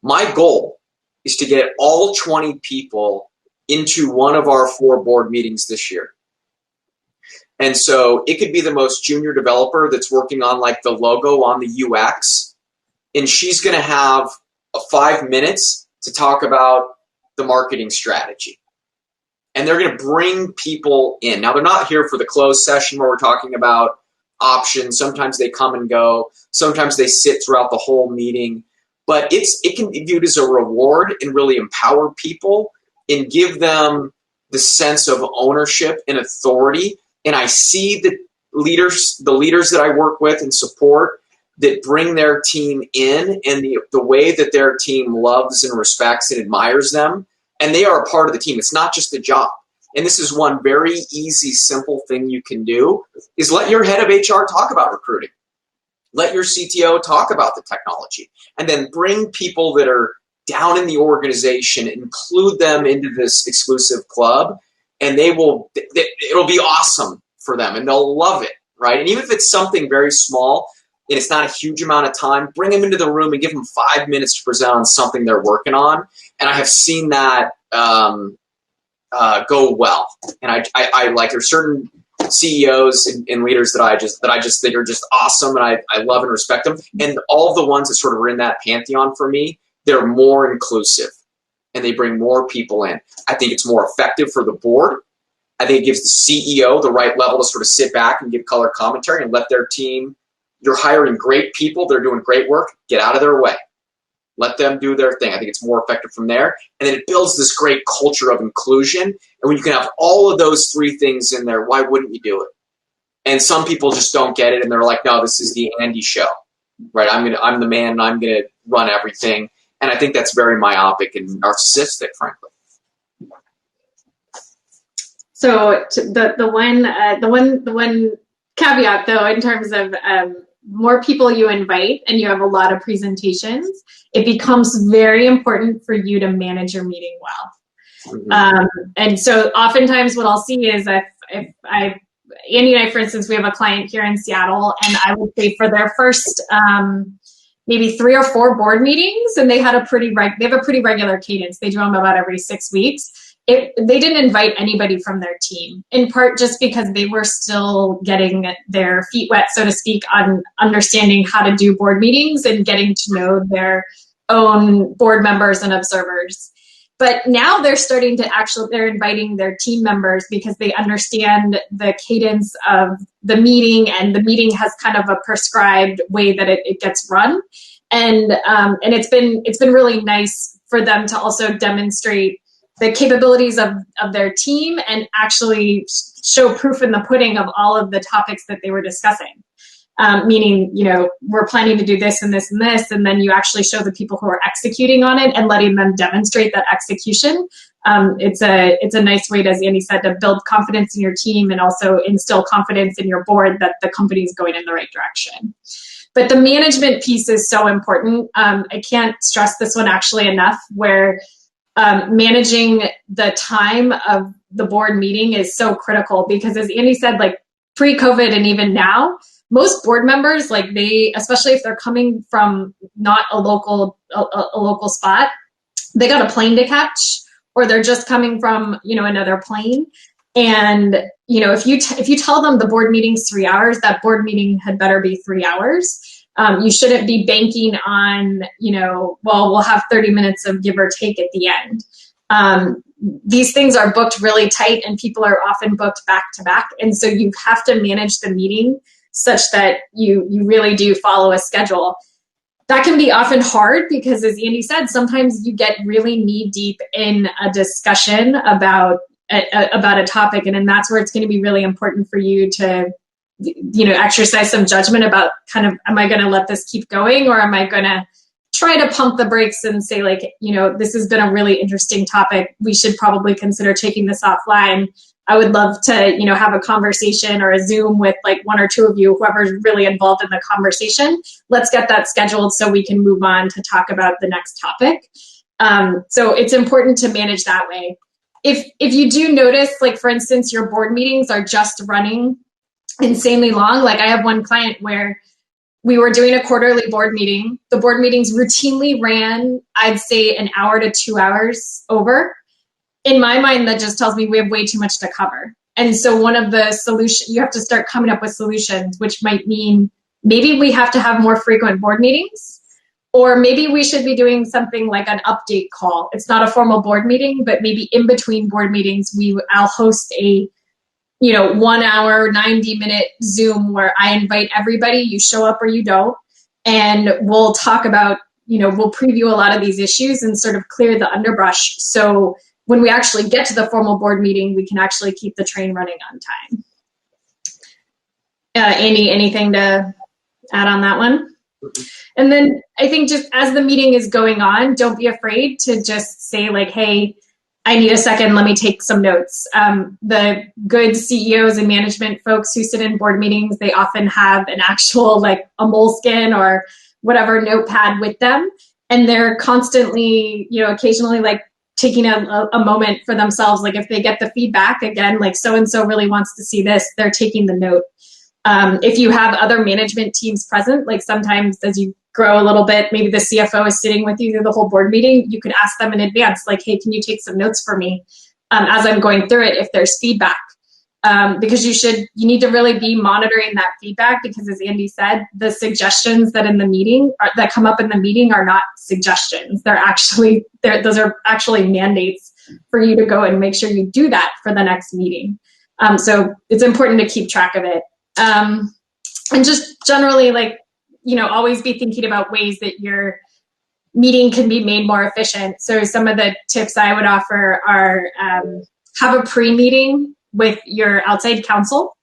my goal is to get all 20 people into one of our 4 board meetings this year. And so it could be the most junior developer that's working on the logo on the UX. And she's going to have 5 minutes to talk about the marketing strategy. And they're going to bring people in. Now, they're not here for the closed session where we're talking about options. Sometimes they come and go. Sometimes they sit throughout the whole meeting. But it can be viewed as a reward and really empower people and give them the sense of ownership and authority. And I see the leaders that I work with and support that bring their team in, and the way that their team loves and respects and admires them. And they are a part of the team. It's not just a job. And this is one very easy, simple thing you can do, is let your head of HR talk about recruiting. Let your CTO talk about the technology. And then bring people that are down in the organization, include them into this exclusive club, and it'll be awesome for them, and they'll love it, right? And even if it's something very small, and it's not a huge amount of time, bring them into the room and give them 5 minutes to present on something they're working on. And I have seen that go well. And I like, there's certain CEOs and leaders that I just think are just awesome, and I love and respect them. And all of the ones that sort of are in that pantheon for me, they're more inclusive, and they bring more people in. I think it's more effective for the board. I think it gives the CEO the right level to sort of sit back and give color commentary and let their team. You're hiring great people. They're doing great work. Get out of their way. Let them do their thing. I think it's more effective from there. And then it builds this great culture of inclusion. And when you can have all of those 3 things in there, why wouldn't you do it? And some people just don't get it, and they're like, no, this is the Andy show, right? I'm the man, and I'm going to run everything. And I think that's very myopic and narcissistic, frankly. So the one caveat, though, in terms of more people you invite and you have a lot of presentations, it becomes very important for you to manage your meeting well. Mm-hmm. And so oftentimes what I'll see is if Andy and I, for instance, we have a client here in Seattle, and I would say for their first maybe 3 or 4 board meetings, and they have a pretty regular cadence. They do them about every 6 weeks. They didn't invite anybody from their team, in part just because they were still getting their feet wet, so to speak, on understanding how to do board meetings and getting to know their own board members and observers. But now they're they're inviting their team members because they understand the cadence of the meeting, and the meeting has kind of a prescribed way that it gets run. And it's been really nice for them to also demonstrate the capabilities of their team and actually show proof in the pudding of all of the topics that they were discussing. meaning, we're planning to do this and this and this, and then you actually show the people who are executing on it and letting them demonstrate that execution. It's a nice way, as Andy said, to build confidence in your team and also instill confidence in your board that the company is going in the right direction. But the management piece is so important. I can't stress this one actually enough, where managing the time of the board meeting is so critical, because as Andy said, like pre-COVID and even now, most board members, like especially if they're coming from not a local spot, they got a plane to catch, or they're just coming from, another plane. And, if you tell them the board meeting's 3 hours, that board meeting had better be 3 hours. You shouldn't be banking on, we'll have 30 minutes of give or take at the end. These things are booked really tight, and people are often booked back to back. And so you have to manage the meeting such that you really do follow a schedule. That can be often hard because, as Andy said, sometimes you get really knee deep in a discussion about a topic, and then that's where it's going to be really important for you to exercise some judgment about kind of, am I going to let this keep going, or am I going to try to pump the brakes and say, like, this has been a really interesting topic. We should probably consider taking this offline. I would love to, have a conversation or a Zoom with like one or two of you, whoever's really involved in the conversation. Let's get that scheduled so we can move on to talk about the next topic. So it's important to manage that way. If you do notice, like, for instance, your board meetings are just running insanely long. Like, I have one client where we were doing a quarterly board meeting. The board meetings routinely ran, I'd say, an hour to 2 hours over. In my mind, that just tells me we have way too much to cover. And so one of the solutions, you have to start coming up with solutions, which might mean maybe we have to have more frequent board meetings, or maybe we should be doing something like an update call. It's not a formal board meeting, but maybe in between board meetings, I'll host a 1 hour, 90-minute Zoom where I invite everybody, you show up or you don't, and we'll talk about, we'll preview a lot of these issues and sort of clear the underbrush. So when we actually get to the formal board meeting, we can actually keep the train running on time. Andy, anything to add on that one? And then I think just as the meeting is going on, don't be afraid to just say, like, hey, I need a second, let me take some notes. The good CEOs and management folks who sit in board meetings, they often have an actual, like, a moleskin or whatever notepad with them. And they're constantly, occasionally, like, taking a moment for themselves. Like, if they get the feedback, again, like, so-and-so really wants to see this, they're taking the note. If you have other management teams present, like sometimes as you grow a little bit, maybe the CFO is sitting with you through the whole board meeting, you could ask them in advance, like, hey, can you take some notes for me as I'm going through it if there's feedback? Because you need to really be monitoring that feedback, because as Andy said, the suggestions that that come up in the meeting are not suggestions. Those are actually mandates for you to go and make sure you do that for the next meeting. So it's important to keep track of it. And just generally, like, always be thinking about ways that your meeting can be made more efficient. So some of the tips I would offer are have a pre-meeting with your outside counsel.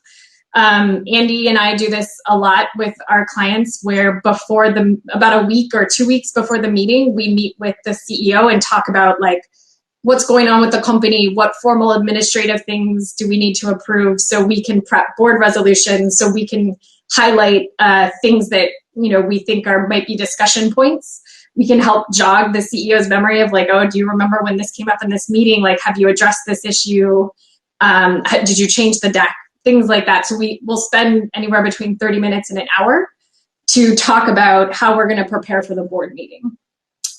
Andy and I do this a lot with our clients, where about a week or 2 weeks before the meeting, we meet with the CEO and talk about, like, what's going on with the company, what formal administrative things do we need to approve, so we can prep board resolutions, so we can highlight things that we think might be discussion points. We can help jog the CEO's memory of, like, oh, do you remember when this came up in this meeting? Like, have you addressed this issue? Did you change the deck? Things like that. So we will spend anywhere between 30 minutes and an hour to talk about how we're going to prepare for the board meeting.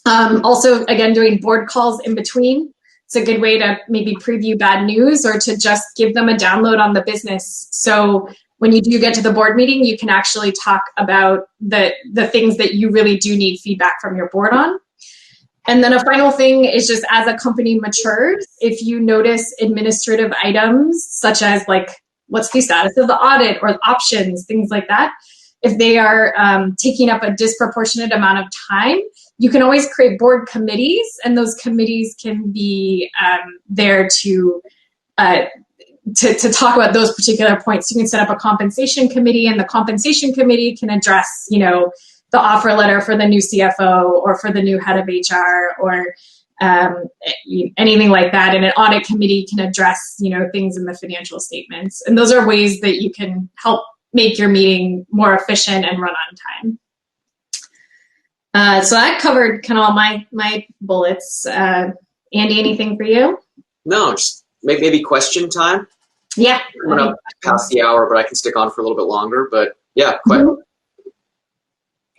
Also, again, doing board calls in between. It's a good way to maybe preview bad news or to just give them a download on the business. So when you do get to the board meeting, you can actually talk about the things that you really do need feedback from your board on. And then a final thing is, just as a company matures, if you notice administrative items such as, like, what's the status of the audit or options, things like that, if they are taking up a disproportionate amount of time, you can always create board committees, and those committees can be there to to talk about those particular points. You can set up a compensation committee, and the compensation committee can address, the offer letter for the new CFO or for the new head of HR or anything like that. And an audit committee can address, things in the financial statements. And those are ways that you can help make your meeting more efficient and run on time. So that covered kind of all my bullets. Andy, anything for you? No, just maybe question time. Yeah. I'm going to pass the hour, but I can stick on for a little bit longer. But yeah, Mm-hmm.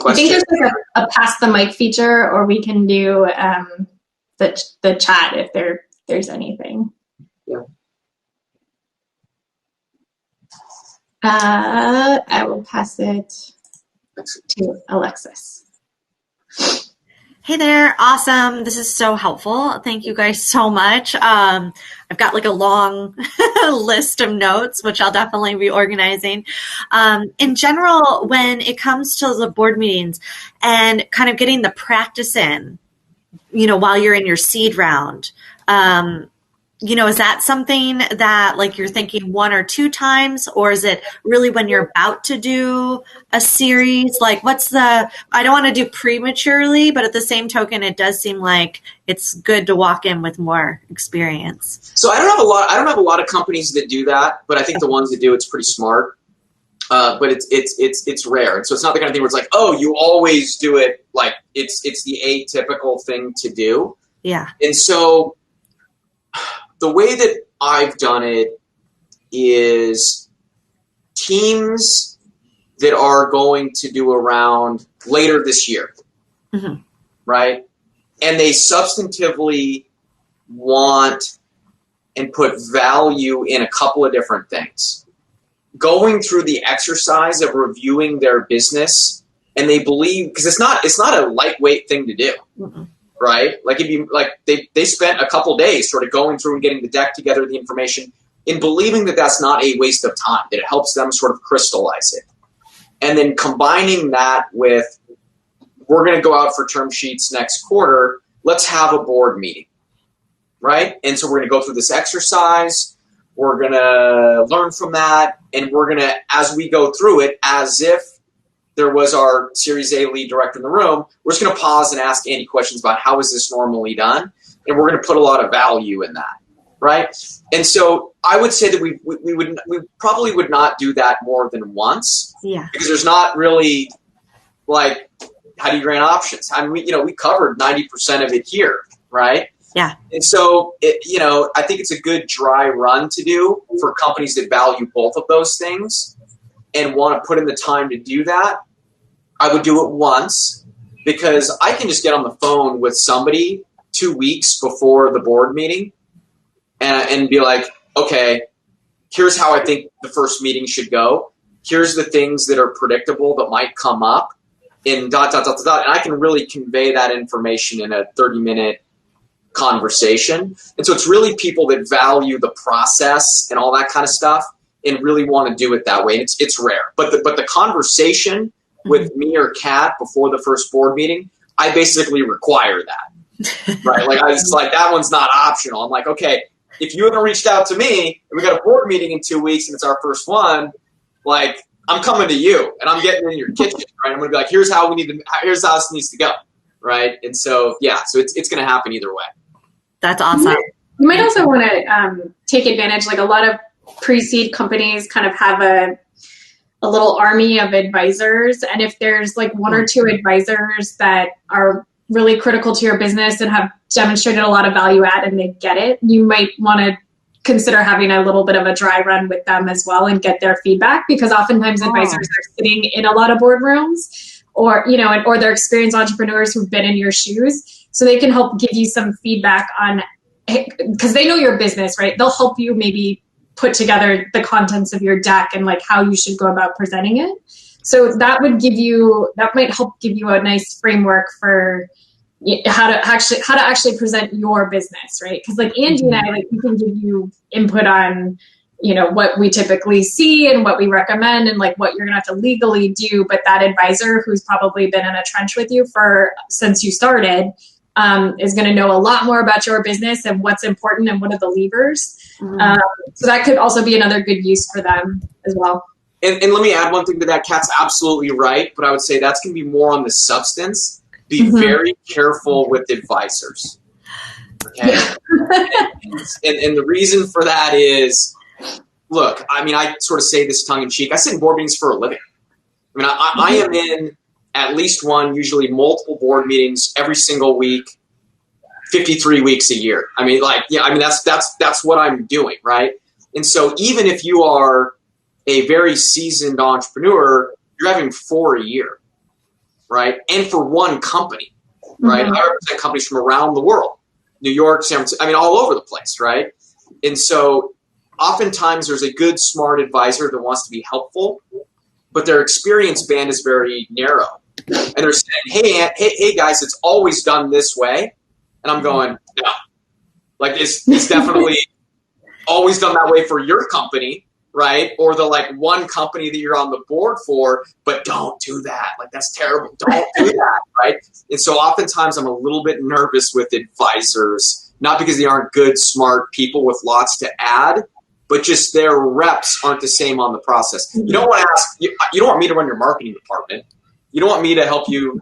question. I think there's like a pass the mic feature, or we can do the chat if there's anything. Yeah. I will pass it to Alexis. Hey there. Awesome. This is so helpful. Thank you guys so much. I've got like a long list of notes, which I'll definitely be organizing. In general, when it comes to the board meetings and kind of getting the practice in, while you're in your seed round, is that something that like you're thinking 1 or 2 times, or is it really when you're about to do a series? Like I don't want to do prematurely, but at the same token, it does seem like it's good to walk in with more experience. So I don't have a lot of companies that do that, but I think the ones that do, it's pretty smart. But it's rare. And so it's not the kind of thing where it's like, oh, you always do it. Like it's the atypical thing to do. Yeah. And so the way that I've done it is teams that are going to do a round later this year, Mm-hmm. right? And they substantively want and put value in a couple of different things. Going through the exercise of reviewing their business, and they believe, because it's not a lightweight thing to do. Mm-hmm. Right? Like they spent a couple days sort of going through and getting the deck together, the information, in believing that that's not a waste of time, that it helps them sort of crystallize it. And then combining that with, we're going to go out for term sheets next quarter, let's have a board meeting, right? And so we're going to go through this exercise, we're going to learn from that, and we're going to, as we go through it, as if there was our Series A lead director in the room, we're just going to pause and ask Andy questions about how is this normally done, and we're going to put a lot of value in that, right? And so I would say that we probably would not do that more than once, because there's not really like, how do you grant options? I mean, we covered 90% of it here, right? Yeah. And so I think it's a good dry run to do for companies that value both of those things and want to put in the time to do that. I would do it once, because I can just get on the phone with somebody 2 weeks before the board meeting and be like, okay, here's how I think the first meeting should go. Here's the things that are predictable that might come up in ... And I can really convey that information in a 30-minute conversation. And so it's really people that value the process and all that kind of stuff and really want to do it that way. And it's rare. But the conversation with me or Kat before the first board meeting, I basically require that, right? Like it's like, that one's not optional. I'm like, okay, if you haven't reached out to me and we got a board meeting in 2 weeks and it's our first one, like I'm coming to you and I'm getting in your kitchen, right? I'm going to be like, here's how this needs to go, right? And so, yeah, so it's going to happen either way. That's awesome. You might also want to take advantage, like a lot of pre-seed companies kind of have a little army of advisors. And if there's like 1 or 2 advisors that are really critical to your business and have demonstrated a lot of value add and they get it, you might want to consider having a little bit of a dry run with them as well and get their feedback, because oftentimes advisors are sitting in a lot of boardrooms or they're experienced entrepreneurs who've been in your shoes. So they can help give you some feedback on, because they know your business, right? They'll help you maybe put together the contents of your deck and like how you should go about presenting it. So that might help give you a nice framework for how to actually present your business, right? Because like Angie and I, like we can give you input on, what we typically see and what we recommend and like what you're gonna have to legally do. But that advisor who's probably been in a trench with you since you started, is going to know a lot more about your business and what's important and what are the levers. So that could also be another good use for them as well. And let me add one thing to that. Kat's absolutely right, but I would say that's going to be more on the substance. Be very careful with advisors. Okay? and the reason for that is, look, I mean, I sort of say this tongue in cheek. I sit in board meetings for a living. I mean, I am in at least one, usually multiple board meetings every single week, 53 weeks a year. I mean, like, yeah, I mean, that's what I'm doing, right? And so even if you are a very seasoned entrepreneur, you're having 4 a year, right? And for one company, right? I represent companies from around the world, New York, San Francisco, I mean, all over the place, right? And so oftentimes there's a good, smart advisor that wants to be helpful, but their experience band is very narrow. And they're saying, hey guys, it's always done this way. And I'm going, no. Like, it's definitely always done that way for your company, right? Or the like one company that you're on the board for, but don't do that. Like, that's terrible. Don't do that, right? And so oftentimes I'm a little bit nervous with advisors, not because they aren't good, smart people with lots to add, but just their reps aren't the same on the process. You don't want to ask, you don't want me to run your marketing department. You don't want me to help you,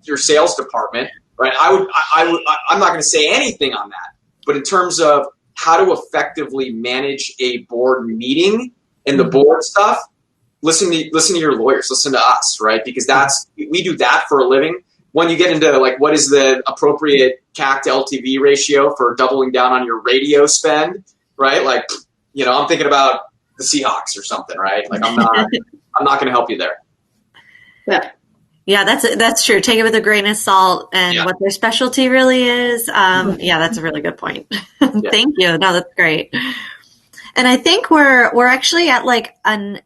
your sales department, right? I'm not going to say anything on that. But in terms of how to effectively manage a board meeting and the board stuff, listen to your lawyers, listen to us, right? Because we do that for a living. When you get into like what is the appropriate CAC to LTV ratio for doubling down on your radio spend, right? Like, you know, I'm thinking about the Seahawks or something, right? Like I'm not going to help you there. Yeah, that's true. Take it with a grain of salt and what their specialty really is. Yeah, that's a really good point. Thank you. No, that's great. And I think we're actually at like 1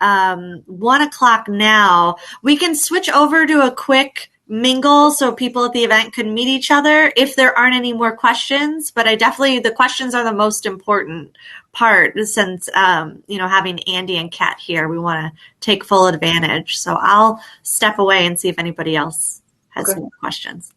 o'clock now. We can switch over to a quick mingle so people at the event can meet each other if there aren't any more questions. But the questions are the most important part since, having Andy and Kat here, we want to take full advantage. So I'll step away and see if anybody else has more questions.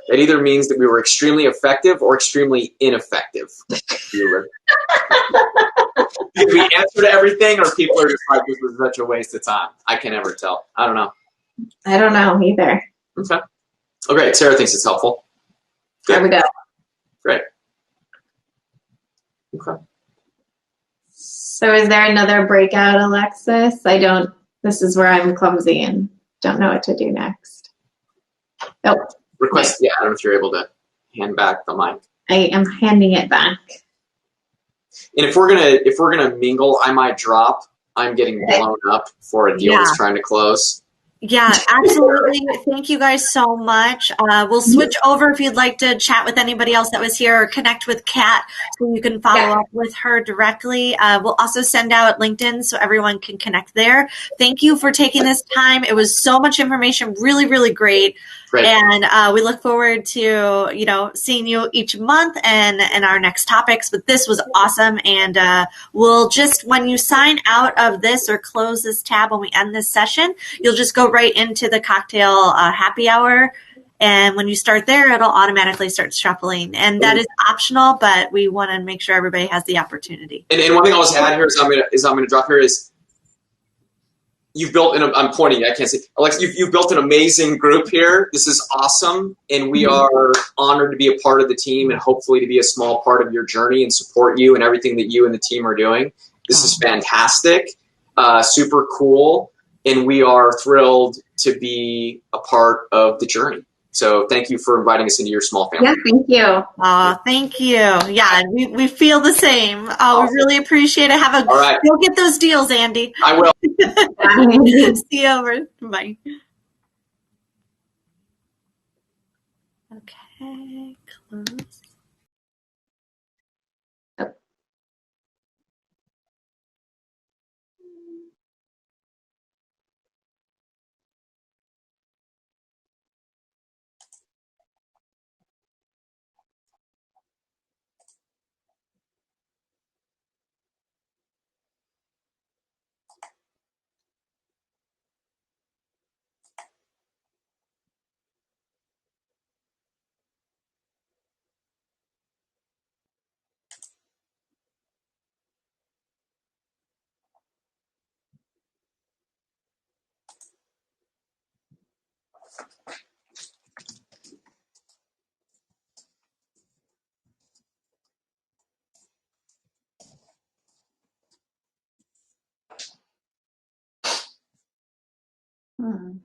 That either means that we were extremely effective or extremely ineffective. Because we answered everything, or people are just like, this was such a waste of time. I can never tell. I don't know. I don't know either. Okay. Oh, great. Sarah thinks it's helpful. Good. There we go. Great. Okay. So is there another breakout, Alexis? This is where I'm clumsy and don't know what to do next. Oh. Request, I don't know if you're able to hand back the mic. I am handing it back. And if we're gonna mingle, I might drop. I'm getting blown up for a deal that's trying to close. Yeah, absolutely. Thank you guys so much. We'll switch over if you'd like to chat with anybody else that was here or connect with Kat so you can follow up with her directly. We'll also send out LinkedIn so everyone can connect there. Thank you for taking this time. It was so much information, really, really great. And we look forward to, seeing you each month and our next topics. But this was awesome. And we'll just, when you sign out of this or close this tab when we end this session, you'll just go right into the cocktail happy hour. And when you start there, it'll automatically start shuffling. And that is optional, but we want to make sure everybody has the opportunity. And one thing I'll just add here is I'm gonna drop here is you've built I'm pointing, I can't see. Alex, you've built an amazing group here. This is awesome. And we are honored to be a part of the team and hopefully to be a small part of your journey and support you and everything that you and the team are doing. This is fantastic, super cool. And we are thrilled to be a part of the journey. So thank you for inviting us into your small family. Yeah, thank you. Thank you. Yeah, we feel the same. We really appreciate it. Go get those deals, Andy. I will. See you over. Bye. Okay, close. Hmm.